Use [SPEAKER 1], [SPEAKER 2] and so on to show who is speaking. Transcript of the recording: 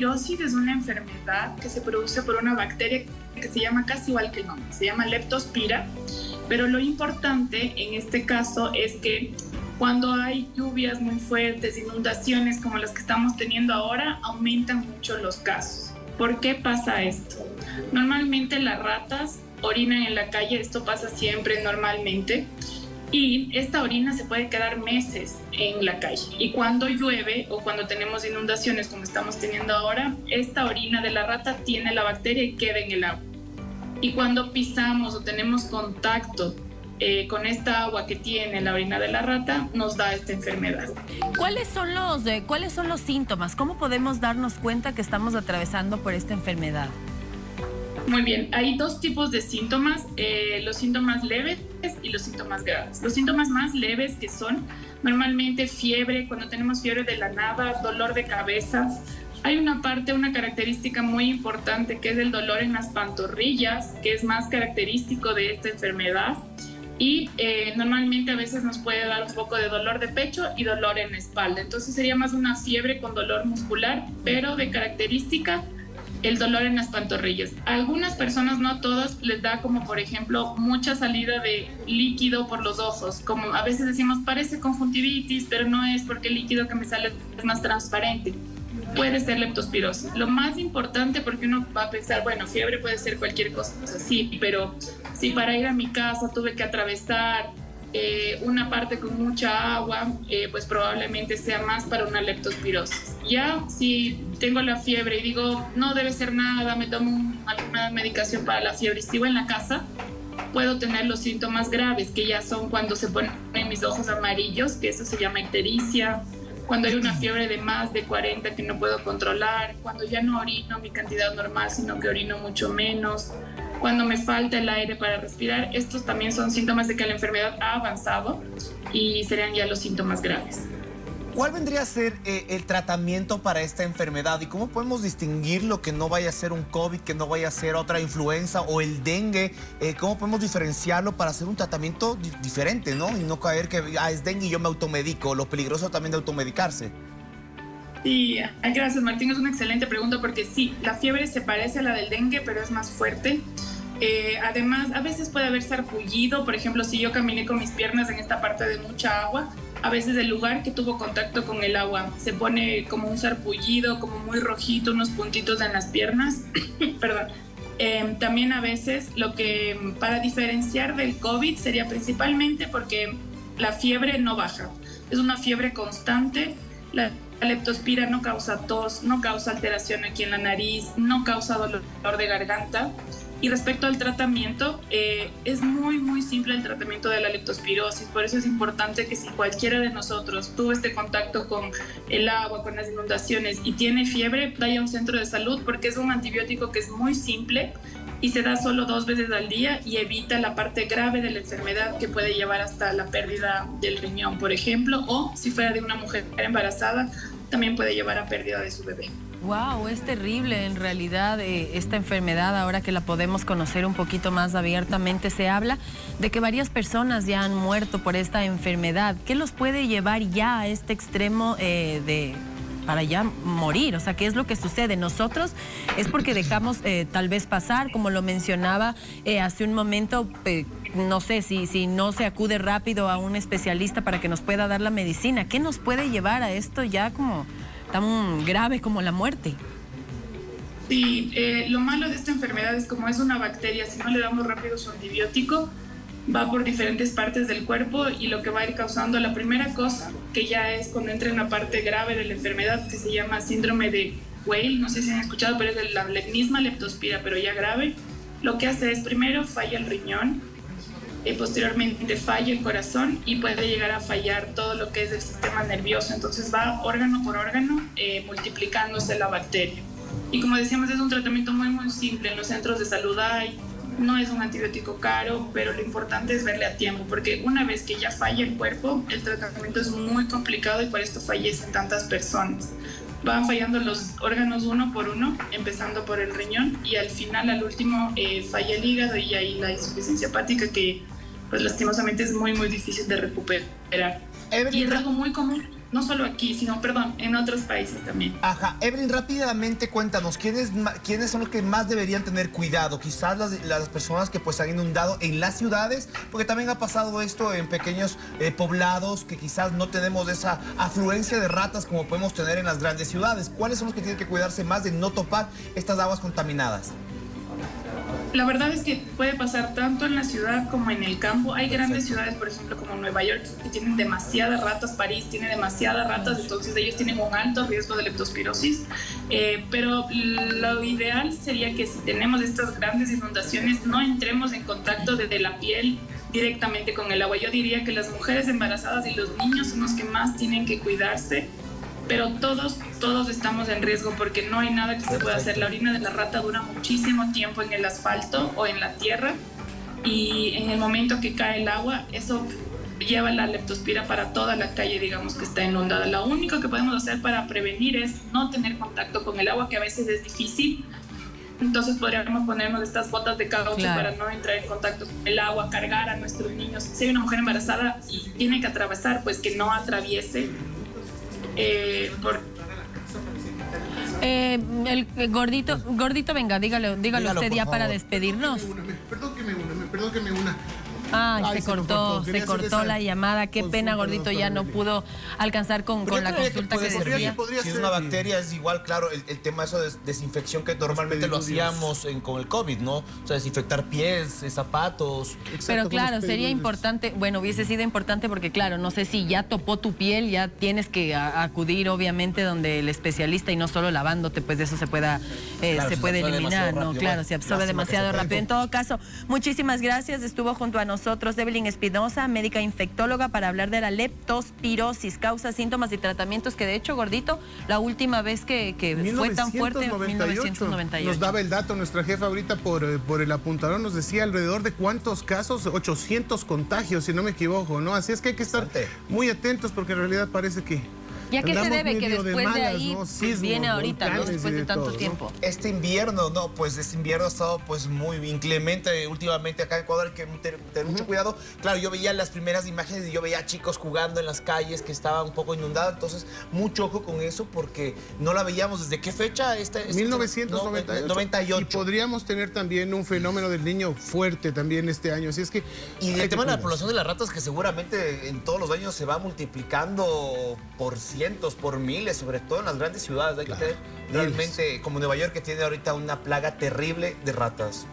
[SPEAKER 1] leptospirosis es una enfermedad que se produce por una bacteria que se llama casi igual que el nombre, se llama Leptospira, pero lo importante en este caso es que cuando hay lluvias muy fuertes, inundaciones como las que estamos teniendo ahora, aumentan mucho los casos. ¿Por qué pasa esto? Normalmente las ratas orinan en la calle, esto pasa siempre normalmente, y esta orina se puede quedar meses en la calle. Y cuando llueve o cuando tenemos inundaciones como estamos teniendo ahora, esta orina de la rata tiene la bacteria y queda en el agua. Y cuando pisamos o tenemos contacto con esta agua que tiene la orina de la rata, nos da esta enfermedad.
[SPEAKER 2] ¿Cuáles son los síntomas? ¿Cómo podemos darnos cuenta que estamos atravesando por esta enfermedad?
[SPEAKER 1] Muy bien, hay dos tipos de síntomas, los síntomas leves y los síntomas graves. Los síntomas más leves, que son normalmente fiebre, cuando tenemos fiebre de la nada, dolor de cabeza. Hay una característica muy importante, que es el dolor en las pantorrillas, que es más característico de esta enfermedad. Y normalmente a veces nos puede dar un poco de dolor de pecho y dolor en la espalda. Entonces sería más una fiebre con dolor muscular, pero de característica el dolor en las pantorrillas. A algunas personas, no todas, les da como por ejemplo mucha salida de líquido por los ojos, como a veces decimos parece conjuntivitis, pero no es, porque el líquido que me sale es más transparente. Puede ser leptospirosis. Lo más importante, porque uno va a pensar, bueno, fiebre puede ser cualquier cosa, sí, pero si para ir a mi casa tuve que atravesar una parte con mucha agua, pues probablemente sea más para una leptospirosis. Ya si tengo la fiebre y digo, no debe ser nada, me tomo alguna medicación para la fiebre y sigo en la casa, puedo tener los síntomas graves, que ya son cuando se ponen mis ojos amarillos, que eso se llama ictericia, cuando hay una fiebre de más de 40 que no puedo controlar, cuando ya no orino mi cantidad normal, sino que orino mucho menos, cuando me falta el aire para respirar. Estos también son síntomas de que la enfermedad ha avanzado y serían ya los síntomas graves.
[SPEAKER 3] ¿Cuál vendría a ser el tratamiento para esta enfermedad y cómo podemos distinguir lo que no vaya a ser un COVID, que no vaya a ser otra influenza o el dengue? ¿Cómo podemos diferenciarlo para hacer un tratamiento diferente, ¿no? Y no caer que es dengue y yo me automedico, lo peligroso también de automedicarse.
[SPEAKER 1] Sí, gracias Martín, es una excelente pregunta, porque sí, la fiebre se parece a la del dengue, pero es más fuerte. Además, a veces puede haber sarpullido, por ejemplo, si yo caminé con mis piernas en esta parte de mucha agua, a veces el lugar que tuvo contacto con el agua se pone como un sarpullido, como muy rojito, unos puntitos en las piernas. Perdón. También a veces lo que para diferenciar del COVID sería principalmente porque la fiebre no baja, es una fiebre constante. La leptospira no causa tos, no causa alteración aquí en la nariz, no causa dolor de garganta. Y respecto al tratamiento, es muy simple el tratamiento de la leptospirosis. Por eso es importante que si cualquiera de nosotros tuvo este contacto con el agua, con las inundaciones y tiene fiebre, vaya a un centro de salud, porque es un antibiótico que es muy simple y se da solo 2 veces al día y evita la parte grave de la enfermedad, que puede llevar hasta la pérdida del riñón, por ejemplo, o si fuera de una mujer embarazada, también puede llevar a pérdida de su bebé.
[SPEAKER 2] Wow, es terrible en realidad esta enfermedad. Ahora que la podemos conocer un poquito más abiertamente, se habla de que varias personas ya han muerto por esta enfermedad. ¿Qué los puede llevar ya a este extremo para ya morir? O sea, ¿qué es lo que sucede? Nosotros es porque dejamos tal vez pasar, como lo mencionaba hace un momento, no sé, si no se acude rápido a un especialista para que nos pueda dar la medicina. ¿Qué nos puede llevar a esto ya como tan grave como la muerte?
[SPEAKER 1] Sí, lo malo de esta enfermedad es como es una bacteria, si no le damos rápido su antibiótico, va por diferentes partes del cuerpo y lo que va a ir causando, la primera cosa, que ya es cuando entra en la parte grave de la enfermedad, que se llama síndrome de Weil, no sé si han escuchado, pero es la misma leptospira, pero ya grave. Lo que hace es, primero falla el riñón, posteriormente falla el corazón y puede llegar a fallar todo lo que es el sistema nervioso. Entonces va órgano por órgano multiplicándose la bacteria. Y como decíamos, es un tratamiento muy simple. En los centros de salud no es un antibiótico caro, pero lo importante es verle a tiempo, porque una vez que ya falla el cuerpo, el tratamiento es muy complicado y por esto fallecen tantas personas. Van fallando los órganos uno por uno, empezando por el riñón, y al final, al último, falla el hígado y ahí la insuficiencia hepática, que pues lastimosamente es muy difícil de recuperar.
[SPEAKER 3] Evelyn,
[SPEAKER 1] y es algo muy común. no solo aquí, sino, perdón, en otros países también.
[SPEAKER 3] Ajá, Evelyn, rápidamente cuéntanos, ¿quiénes son los que más deberían tener cuidado? Quizás las personas que pues han inundado en las ciudades, porque también ha pasado esto en pequeños poblados que quizás no tenemos esa afluencia de ratas como podemos tener en las grandes ciudades. ¿Cuáles son los que tienen que cuidarse más de no topar estas aguas contaminadas?
[SPEAKER 1] La verdad es que puede pasar tanto en la ciudad como en el campo. Hay grandes ciudades, por ejemplo, como Nueva York, que tienen demasiadas ratas. París tiene demasiadas ratas, entonces ellos tienen un alto riesgo de leptospirosis. Pero lo ideal sería que si tenemos estas grandes inundaciones, no entremos en contacto desde la piel directamente con el agua. Yo diría que las mujeres embarazadas y los niños son los que más tienen que cuidarse. Pero todos estamos en riesgo porque no hay nada que se pueda hacer. La orina de la rata dura muchísimo tiempo en el asfalto o en la tierra y en el momento que cae el agua, eso lleva la leptospira para toda la calle, digamos, que está inundada. Lo único que podemos hacer para prevenir es no tener contacto con el agua, que a veces es difícil. Entonces podríamos ponernos estas botas de caucho para no entrar en contacto con el agua, cargar a nuestros niños. Si hay una mujer embarazada y tiene que atravesar, pues que no atraviese.
[SPEAKER 2] El gordito, venga, dígalo usted ya para despedirnos.
[SPEAKER 4] Perdón que me una.
[SPEAKER 2] Ay, se cortó la llamada. Qué pena, gordito, ya no pudo alcanzar con la consulta que decía.
[SPEAKER 3] Si es una bacteria, es igual, claro, el tema eso de desinfección que normalmente lo hacíamos con el COVID, ¿no? O sea, desinfectar pies, zapatos.
[SPEAKER 2] Pero claro, sería importante, bueno, hubiese sido importante porque, claro, no sé si ya topó tu piel, ya tienes que acudir, obviamente, donde el especialista y no solo lavándote, pues de eso se puede eliminar, ¿no? Claro, se absorbe demasiado rápido. En todo caso, muchísimas gracias. Estuvo junto a nosotros Evelyn Espinosa, médica infectóloga, para hablar de la leptospirosis, causas, síntomas y tratamientos, que de hecho, gordito, la última vez que fue tan fuerte, 1998.
[SPEAKER 4] Nos daba el dato nuestra jefa ahorita por el apuntador, nos decía alrededor de cuántos casos, 800 contagios, si no me equivoco, ¿no? Así es que hay que estar muy atentos porque en realidad parece que...
[SPEAKER 2] ¿Y a qué se debe que después de ahí
[SPEAKER 4] Sismos,
[SPEAKER 2] viene ahorita, ¿no? Después de tanto
[SPEAKER 4] todo,
[SPEAKER 2] tiempo?
[SPEAKER 3] ¿no? Este invierno, no, pues este invierno ha estado pues muy inclemente últimamente acá en Ecuador, hay que tener mucho cuidado. Claro, yo veía las primeras imágenes y yo veía chicos jugando en las calles que estaban un poco inundadas, entonces mucho ojo con eso porque no la veíamos. ¿Desde qué fecha?
[SPEAKER 4] 1998. Y podríamos tener también un fenómeno del niño fuerte también este año, así es que...
[SPEAKER 3] Y el tema de la población de las ratas, que seguramente en todos los años se va multiplicando por cientos, por miles, sobre todo en las grandes ciudades. Hay que tener realmente, como Nueva York, que tiene ahorita una plaga terrible de ratas.